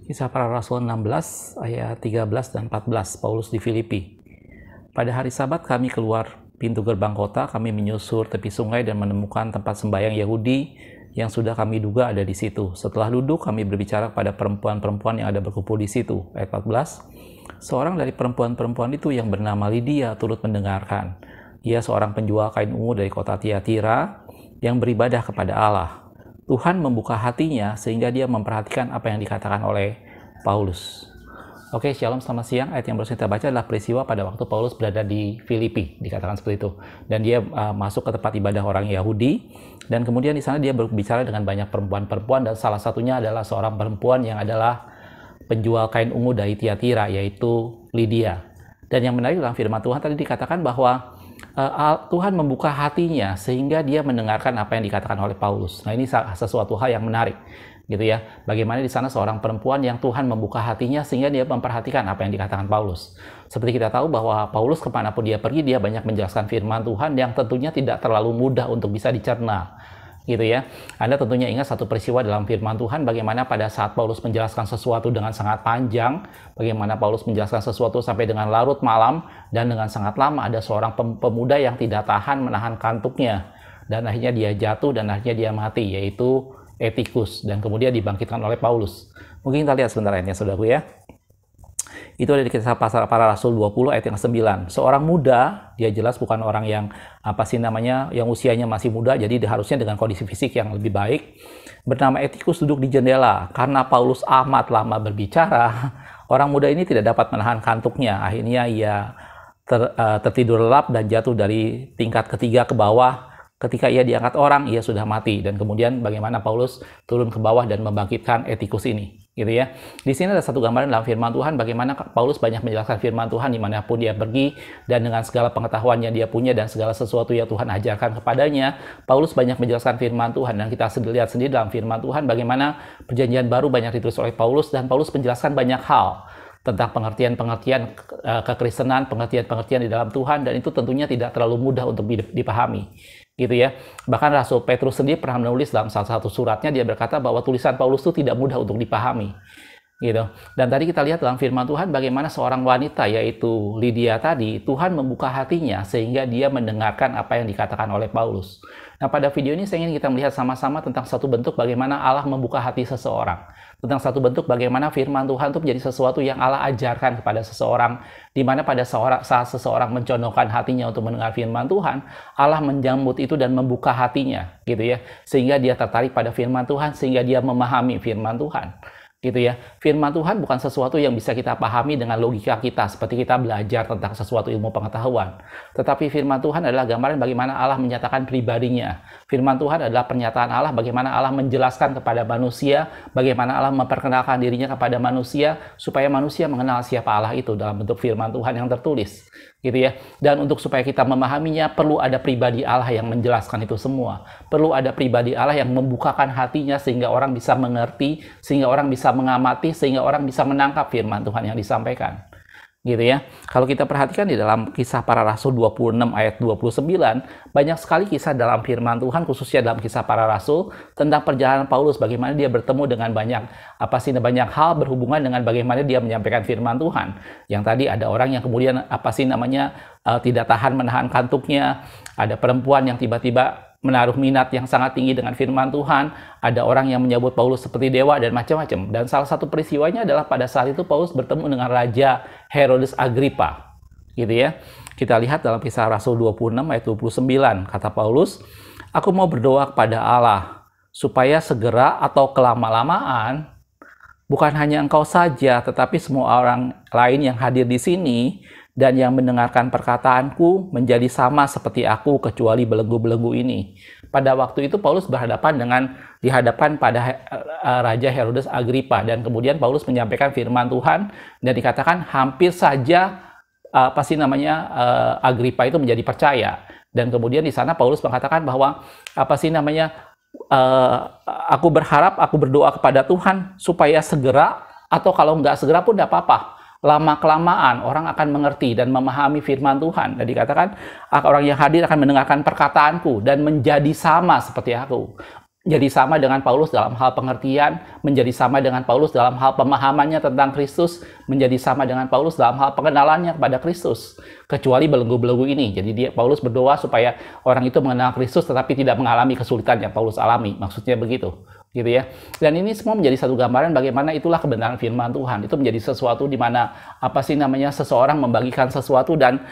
Kisah Para Rasul 16 ayat 13 dan 14, Paulus di Filipi. Pada hari Sabat kami keluar pintu gerbang kota, kami menyusur tepi sungai dan menemukan tempat sembahyang Yahudi yang sudah kami duga ada di situ. Setelah duduk, kami berbicara kepada perempuan-perempuan yang ada berkumpul di situ. Ayat 14, seorang dari perempuan-perempuan itu yang bernama Lydia turut mendengarkan. Ia seorang penjual kain ungu dari kota Tiatira yang beribadah kepada Allah. Tuhan membuka hatinya sehingga dia memperhatikan apa yang dikatakan oleh Paulus. Oke, shalom, selamat siang. Ayat yang baru kita baca adalah peristiwa pada waktu Paulus berada di Filipi, dikatakan seperti itu. Dan dia masuk ke tempat ibadah orang Yahudi, dan kemudian di sana dia berbicara dengan banyak perempuan-perempuan, dan salah satunya adalah seorang perempuan yang adalah penjual kain ungu dari Tiatira, yaitu Lydia. Dan yang menarik dalam firman Tuhan tadi dikatakan bahwa Tuhan membuka hatinya sehingga dia mendengarkan apa yang dikatakan oleh Paulus. Nah, ini sesuatu hal yang menarik, gitu ya. Bagaimana di sana seorang perempuan yang Tuhan membuka hatinya sehingga dia memperhatikan apa yang dikatakan Paulus. Seperti kita tahu bahwa Paulus kemanapun dia pergi, dia banyak menjelaskan firman Tuhan yang tentunya tidak terlalu mudah untuk bisa dicerna, gitu ya. Anda tentunya ingat satu peristiwa dalam firman Tuhan, bagaimana pada saat Paulus menjelaskan sesuatu dengan sangat panjang, bagaimana Paulus menjelaskan sesuatu sampai dengan larut malam, dan dengan sangat lama ada seorang pemuda yang tidak tahan menahan kantuknya, dan akhirnya dia jatuh dan akhirnya dia mati, yaitu Etikus, dan kemudian dibangkitkan oleh Paulus. Mungkin kita lihat sebentar ayatnya, saudaraku ya. Itu ada di Kisah Para Rasul 20 ayat yang ke-9. Seorang muda, dia jelas bukan orang yang yang usianya masih muda, jadi harusnya dengan kondisi fisik yang lebih baik. Bernama Etikus duduk di jendela. Karena Paulus amat lama berbicara, orang muda ini tidak dapat menahan kantuknya. Akhirnya ia tertidur lelap dan jatuh dari tingkat ketiga ke bawah. Ketika ia diangkat orang, ia sudah mati. Dan kemudian bagaimana Paulus turun ke bawah dan membangkitkan Etikus ini, gitu ya. Di sini ada satu gambaran dalam firman Tuhan bagaimana Paulus banyak menjelaskan firman Tuhan dimanapun dia pergi, dan dengan segala pengetahuan yang dia punya dan segala sesuatu yang Tuhan ajarkan kepadanya, Paulus banyak menjelaskan firman Tuhan. Dan kita lihat sendiri dalam firman Tuhan bagaimana perjanjian baru banyak ditulis oleh Paulus, dan Paulus menjelaskan banyak hal tentang pengertian-pengertian kekristenan, pengertian-pengertian di dalam Tuhan, dan itu tentunya tidak terlalu mudah untuk dipahami, gitu ya. Bahkan Rasul Petrus sendiri pernah menulis dalam salah satu suratnya, dia berkata bahwa tulisan Paulus itu tidak mudah untuk dipahami, gitu. Dan tadi kita lihat dalam firman Tuhan bagaimana seorang wanita, yaitu Lydia tadi, Tuhan membuka hatinya sehingga dia mendengarkan apa yang dikatakan oleh Paulus. Nah, pada video ini saya ingin kita melihat sama-sama tentang satu bentuk bagaimana Allah membuka hati seseorang. Tentang satu bentuk bagaimana firman Tuhan itu menjadi sesuatu yang Allah ajarkan kepada seseorang, di mana pada saat seseorang mencondongkan hatinya untuk mendengar firman Tuhan, Allah menjambut itu dan membuka hatinya, gitu ya, sehingga dia tertarik pada firman Tuhan, sehingga dia memahami firman Tuhan, gitu ya. Firman Tuhan bukan sesuatu yang bisa kita pahami dengan logika kita, seperti kita belajar tentang sesuatu ilmu pengetahuan. Tetapi firman Tuhan adalah gambaran bagaimana Allah menyatakan pribadinya. Firman Tuhan adalah pernyataan Allah bagaimana Allah menjelaskan kepada manusia, bagaimana Allah memperkenalkan dirinya kepada manusia, supaya manusia mengenal siapa Allah itu dalam bentuk firman Tuhan yang tertulis, gitu ya. Dan untuk supaya kita memahaminya, perlu ada pribadi Allah yang menjelaskan itu semua. Perlu ada pribadi Allah yang membukakan hatinya sehingga orang bisa mengerti, sehingga orang bisa mengamati, sehingga orang bisa menangkap firman Tuhan yang disampaikan, gitu ya. Kalau kita perhatikan di dalam Kisah Para Rasul 26 ayat 29, banyak sekali kisah dalam firman Tuhan, khususnya dalam Kisah Para Rasul, tentang perjalanan Paulus, bagaimana dia bertemu dengan banyak hal berhubungan dengan bagaimana dia menyampaikan firman Tuhan. Yang tadi ada orang yang kemudian tidak tahan menahan kantuknya, ada perempuan yang tiba-tiba menaruh minat yang sangat tinggi dengan firman Tuhan, ada orang yang menyebut Paulus seperti dewa, dan macam-macam. Dan salah satu peristiwanya adalah pada saat itu Paulus bertemu dengan Raja Herodes Agrippa, gitu ya. Kita lihat dalam Kisah Rasul 26 ayat 29, kata Paulus, "Aku mau berdoa kepada Allah supaya segera atau kelama-lamaan bukan hanya engkau saja, tetapi semua orang lain yang hadir di sini dan yang mendengarkan perkataanku menjadi sama seperti aku, kecuali belenggu-belenggu ini." Pada waktu itu Paulus dihadapkan pada Raja Herodes Agrippa, dan kemudian Paulus menyampaikan firman Tuhan, dan dikatakan hampir saja Agrippa itu menjadi percaya. Dan kemudian di sana Paulus mengatakan bahwa aku berharap, aku berdoa kepada Tuhan supaya segera, atau kalau nggak segera pun tidak apa-apa, lama-kelamaan orang akan mengerti dan memahami firman Tuhan. Dan dikatakan orang yang hadir akan mendengarkan perkataanku dan menjadi sama seperti aku. menjadi sama dengan Paulus dalam hal pengertian, menjadi sama dengan Paulus dalam hal pemahamannya tentang Kristus, menjadi sama dengan Paulus dalam hal pengenalannya kepada Kristus. Kecuali belenggu-belenggu ini. Jadi Paulus berdoa supaya orang itu mengenal Kristus tetapi tidak mengalami kesulitan yang Paulus alami. Maksudnya begitu. Gitu ya. Dan ini semua menjadi satu gambaran bagaimana itulah kebenaran firman Tuhan. Itu menjadi sesuatu di mana seseorang membagikan sesuatu dan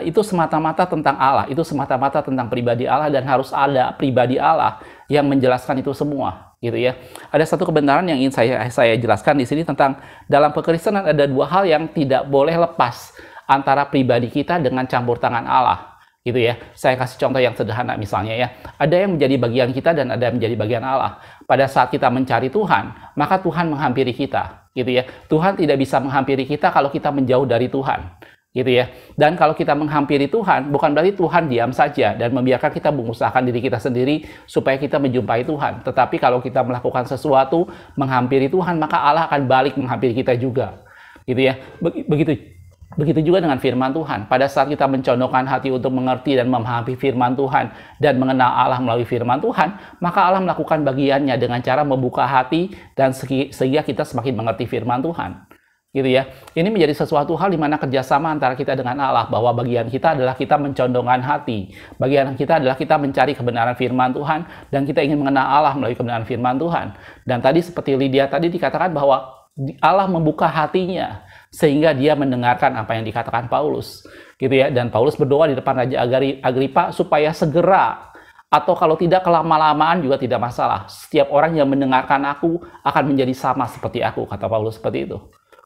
itu semata-mata tentang Allah. Itu semata-mata tentang pribadi Allah dan harus ada pribadi Allah yang menjelaskan itu semua, gitu ya. Ada satu kebenaran yang ingin saya jelaskan di sini tentang dalam kekristenan ada dua hal yang tidak boleh lepas antara pribadi kita dengan campur tangan Allah, gitu ya. Saya kasih contoh yang sederhana misalnya ya. Ada yang menjadi bagian kita dan ada yang menjadi bagian Allah. Pada saat kita mencari Tuhan, maka Tuhan menghampiri kita, gitu ya. Tuhan tidak bisa menghampiri kita kalau kita menjauh dari Tuhan, gitu ya. Dan kalau kita menghampiri Tuhan, bukan berarti Tuhan diam saja dan membiarkan kita mengusahakan diri kita sendiri supaya kita menjumpai Tuhan. Tetapi kalau kita melakukan sesuatu menghampiri Tuhan, maka Allah akan balik menghampiri kita juga, gitu ya. Begitu juga dengan firman Tuhan. Pada saat kita mencondongkan hati untuk mengerti dan memahami firman Tuhan dan mengenal Allah melalui firman Tuhan, maka Allah melakukan bagiannya dengan cara membuka hati dan sehingga kita semakin mengerti firman Tuhan. Gitu ya. Ini menjadi sesuatu hal di mana kerjasama antara kita dengan Allah, bahwa bagian kita adalah kita mencondongkan hati, bagian kita adalah kita mencari kebenaran firman Tuhan, dan kita ingin mengenal Allah melalui kebenaran firman Tuhan. Dan tadi seperti Lydia tadi dikatakan bahwa Allah membuka hatinya sehingga dia mendengarkan apa yang dikatakan Paulus, gitu ya. Dan Paulus berdoa di depan Raja Agripa supaya segera, atau kalau tidak kelama-lamaan juga tidak masalah, setiap orang yang mendengarkan aku akan menjadi sama seperti aku, kata Paulus seperti itu.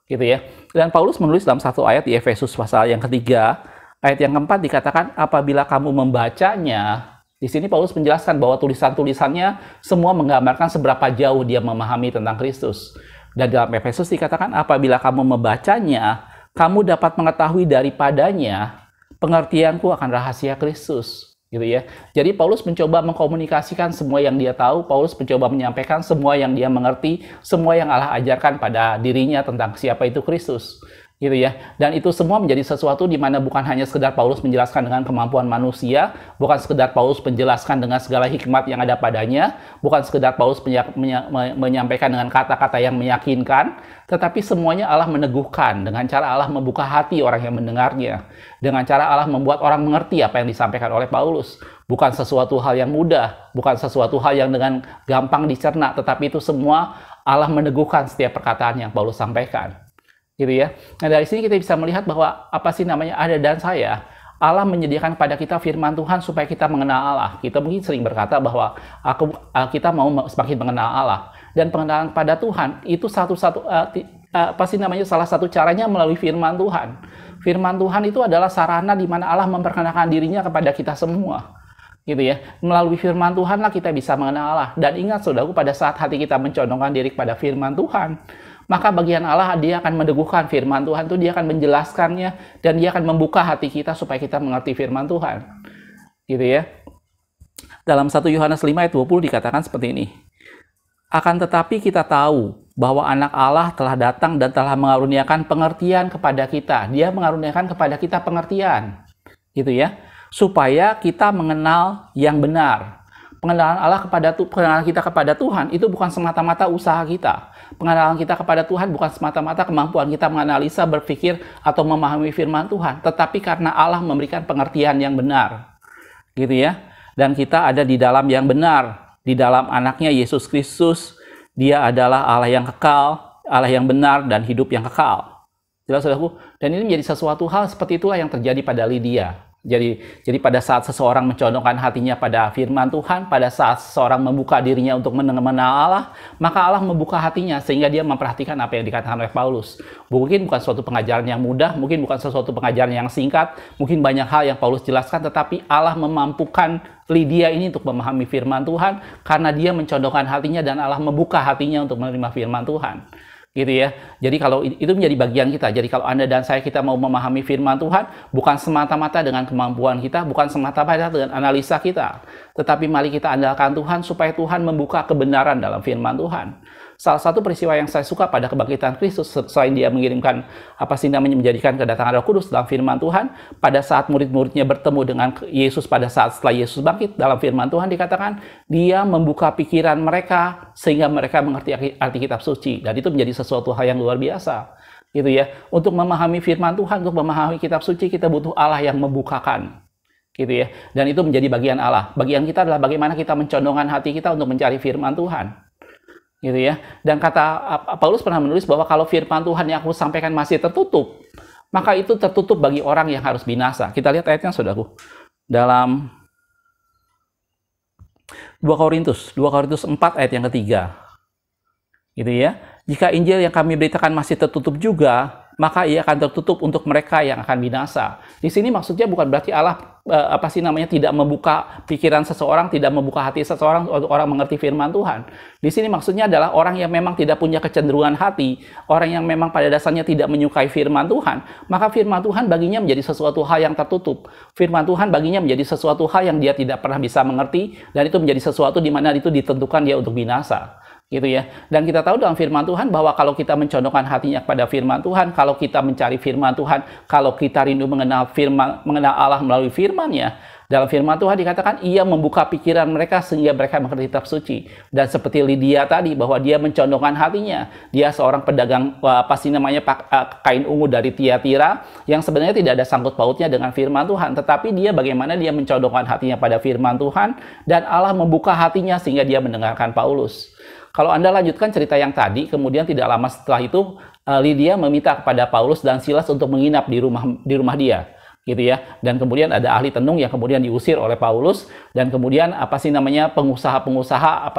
Gitu ya. Dan Paulus menulis dalam satu ayat di Efesus pasal yang ketiga, ayat yang keempat dikatakan, apabila kamu membacanya, di sini Paulus menjelaskan bahwa tulisan-tulisannya semua menggambarkan seberapa jauh dia memahami tentang Kristus. Dan dalam Efesus dikatakan, apabila kamu membacanya, kamu dapat mengetahui daripadanya pengertianku akan rahasia Kristus. Gitu ya. Jadi Paulus mencoba mengkomunikasikan semua yang dia tahu, Paulus mencoba menyampaikan semua yang dia mengerti, semua yang Allah ajarkan pada dirinya tentang siapa itu Kristus, gitu ya. Dan itu semua menjadi sesuatu di mana bukan hanya sekedar Paulus menjelaskan dengan kemampuan manusia, bukan sekedar Paulus menjelaskan dengan segala hikmat yang ada padanya, bukan sekedar Paulus menyampaikan dengan kata-kata yang meyakinkan, tetapi semuanya Allah meneguhkan dengan cara Allah membuka hati orang yang mendengarnya, dengan cara Allah membuat orang mengerti apa yang disampaikan oleh Paulus. Bukan sesuatu hal yang mudah, bukan sesuatu hal yang dengan gampang dicerna, tetapi itu semua Allah meneguhkan setiap perkataan yang Paulus sampaikan, gitu ya. Nah, dari sini kita bisa melihat bahwa ada dan saya, Allah menyediakan pada kita firman Tuhan supaya kita mengenal Allah. Kita mungkin sering berkata bahwa kita mau semakin mengenal Allah, dan pengenalan pada Tuhan itu salah satu caranya melalui firman Tuhan. Firman Tuhan itu adalah sarana di mana Allah memperkenalkan dirinya kepada kita semua, gitu ya. Melalui firman Tuhanlah kita bisa mengenal Allah. Dan ingat saudaraku, pada saat hati kita mencondongkan diri kepada firman Tuhan, maka bagian Allah dia akan meneguhkan firman Tuhan itu, dia akan menjelaskannya, dan dia akan membuka hati kita supaya kita mengerti firman Tuhan, gitu ya. Dalam 1 Yohanes 5 ayat 20 dikatakan seperti ini, akan tetapi kita tahu bahwa anak Allah telah datang dan telah mengaruniakan pengertian kepada kita. Dia mengaruniakan kepada kita pengertian, gitu ya, supaya kita mengenal yang benar. Pengenalan kita kepada Tuhan itu bukan semata-mata usaha kita. Pengenalan kita kepada Tuhan bukan semata-mata kemampuan kita menganalisa, berpikir, atau memahami firman Tuhan, tetapi karena Allah memberikan pengertian yang benar, gitu ya. Dan kita ada di dalam yang benar, di dalam anaknya Yesus Kristus. Dia adalah Allah yang kekal, Allah yang benar, dan hidup yang kekal. Jelas, saudaraku? Dan ini menjadi sesuatu hal seperti itulah yang terjadi pada Lydia. Jadi pada saat seseorang mencondongkan hatinya pada firman Tuhan, pada saat seseorang membuka dirinya untuk mengenal Allah, maka Allah membuka hatinya sehingga dia memperhatikan apa yang dikatakan oleh Paulus. Mungkin bukan suatu pengajaran yang mudah, mungkin bukan sesuatu pengajaran yang singkat, mungkin banyak hal yang Paulus jelaskan, tetapi Allah memampukan Lydia ini untuk memahami firman Tuhan karena dia mencondongkan hatinya dan Allah membuka hatinya untuk menerima firman Tuhan. Gitu ya. Jadi kalau itu menjadi bagian kita. Jadi kalau Anda dan saya kita mau memahami firman Tuhan, bukan semata-mata dengan kemampuan kita, bukan semata-mata dengan analisa kita, tetapi mari kita andalkan Tuhan supaya Tuhan membuka kebenaran dalam firman Tuhan. Salah satu peristiwa yang saya suka pada kebangkitan Kristus, selain dia mengirimkan menjadikan kedatangan Roh Kudus dalam firman Tuhan, pada saat murid-muridnya bertemu dengan Yesus pada saat setelah Yesus bangkit, dalam firman Tuhan dikatakan dia membuka pikiran mereka sehingga mereka mengerti arti kitab suci, dan itu menjadi sesuatu hal yang luar biasa. Gitu ya. Untuk memahami firman Tuhan, untuk memahami kitab suci, kita butuh Allah yang membukakan. Gitu ya. Dan itu menjadi bagian Allah. Bagian kita adalah bagaimana kita mencondongkan hati kita untuk mencari firman Tuhan. Gitu ya. Dan kata Paulus pernah menulis bahwa kalau firman Tuhan yang aku sampaikan masih tertutup, maka itu tertutup bagi orang yang harus binasa. Kita lihat ayatnya, saudaraku. Dalam 2 Korintus 4 ayat yang ketiga. Gitu ya. Jika Injil yang kami beritakan masih tertutup juga, maka ia akan tertutup untuk mereka yang akan binasa. Di sini maksudnya bukan berarti Allah tidak membuka pikiran seseorang, tidak membuka hati seseorang untuk orang mengerti firman Tuhan. Di sini maksudnya adalah orang yang memang tidak punya kecenderungan hati, orang yang memang pada dasarnya tidak menyukai firman Tuhan, maka firman Tuhan baginya menjadi sesuatu hal yang tertutup. Firman Tuhan baginya menjadi sesuatu hal yang dia tidak pernah bisa mengerti, dan itu menjadi sesuatu di mana itu ditentukan dia untuk binasa. Gitu ya. Dan kita tahu dalam firman Tuhan bahwa kalau kita mencondongkan hatinya kepada firman Tuhan, kalau kita mencari firman Tuhan, kalau kita rindu mengenal Allah melalui firman-Nya, dalam firman Tuhan dikatakan ia membuka pikiran mereka sehingga mereka mengerti kitab suci. Dan seperti Lydia tadi, bahwa dia mencondongkan hatinya, dia seorang pedagang kain ungu dari Tiatira yang sebenarnya tidak ada sangkut pautnya dengan firman Tuhan, tetapi dia bagaimana dia mencondongkan hatinya pada firman Tuhan, dan Allah membuka hatinya sehingga dia mendengarkan Paulus. Kalau Anda lanjutkan cerita yang tadi, kemudian tidak lama setelah itu Lydia meminta kepada Paulus dan Silas untuk menginap di rumah dia, gitu ya. Dan kemudian ada ahli tenung yang kemudian diusir oleh Paulus, dan kemudian pengusaha-pengusaha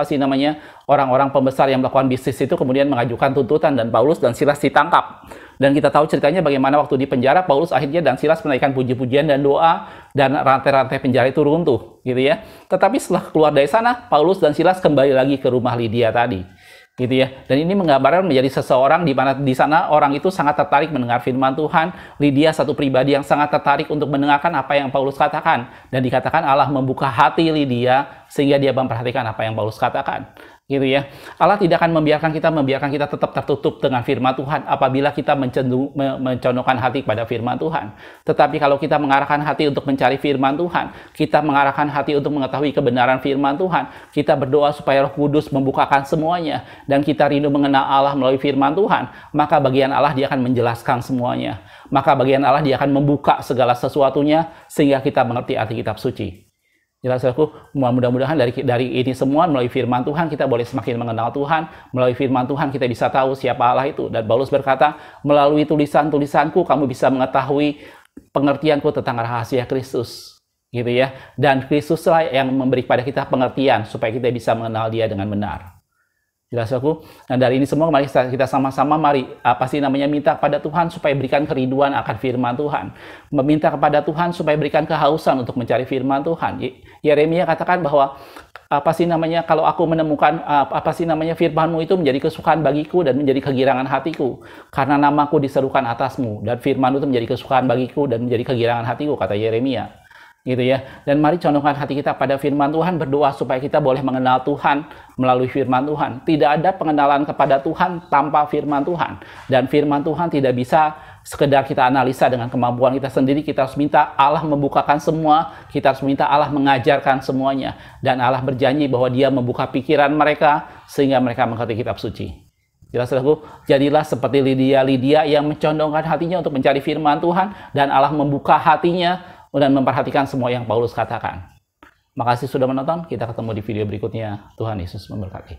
orang-orang pembesar yang melakukan bisnis itu kemudian mengajukan tuntutan, dan Paulus dan Silas ditangkap. Dan kita tahu ceritanya bagaimana waktu di penjara Paulus akhirnya dan Silas menaikkan puji-pujian dan doa, dan rantai-rantai penjara itu runtuh, gitu ya. Tetapi setelah keluar dari sana, Paulus dan Silas kembali lagi ke rumah Lydia tadi, gitu ya. Dan ini menggambarkan menjadi seseorang di mana di sana orang itu sangat tertarik mendengar firman Tuhan. Lydia satu pribadi yang sangat tertarik untuk mendengarkan apa yang Paulus katakan, dan dikatakan Allah membuka hati Lydia sehingga dia memperhatikan apa yang Paulus katakan. Gitu ya. Allah tidak akan membiarkan kita tetap tertutup dengan firman Tuhan apabila kita mencondongkan hati pada firman Tuhan. Tetapi kalau kita mengarahkan hati untuk mencari firman Tuhan, kita mengarahkan hati untuk mengetahui kebenaran firman Tuhan, kita berdoa supaya Roh Kudus membukakan semuanya, dan kita rindu mengenal Allah melalui firman Tuhan, maka bagian Allah dia akan menjelaskan semuanya. Maka bagian Allah dia akan membuka segala sesuatunya sehingga kita mengerti arti kitab suci. Jelas aku, mudah-mudahan dari ini semua melalui firman Tuhan kita boleh semakin mengenal Tuhan. Melalui firman Tuhan kita bisa tahu siapa Allah itu. Dan Paulus berkata, melalui tulisan-tulisanku kamu bisa mengetahui pengertianku tentang rahasia Kristus. Gitu ya. Dan Kristuslah yang memberi pada kita pengertian supaya kita bisa mengenal Dia dengan benar. Jelas aku. Nah, dari ini semua mari kita sama-sama minta kepada Tuhan supaya berikan kerinduan akan firman Tuhan. Meminta kepada Tuhan supaya berikan kehausan untuk mencari firman Tuhan. Yeremia katakan bahwa kalau aku menemukan firman-Mu itu menjadi kesukaan bagiku dan menjadi kegirangan hatiku, karena namaku diserukan atasmu, dan firman-Mu itu menjadi kesukaan bagiku dan menjadi kegirangan hatiku, kata Yeremia. Gitu ya. Dan mari condongkan hati kita pada firman Tuhan, berdoa supaya kita boleh mengenal Tuhan melalui firman Tuhan. Tidak ada pengenalan kepada Tuhan tanpa firman Tuhan. Dan firman Tuhan tidak bisa sekedar kita analisa dengan kemampuan kita sendiri. Kita harus minta Allah membukakan semua, kita harus minta Allah mengajarkan semuanya. Dan Allah berjanji bahwa Dia membuka pikiran mereka sehingga mereka mengerti kitab suci. Jelas saudaraku, jadilah seperti Lydia yang mencondongkan hatinya untuk mencari firman Tuhan, dan Allah membuka hatinya dan memperhatikan semua yang Paulus katakan. Makasih sudah menonton, kita ketemu di video berikutnya. Tuhan Yesus memberkati.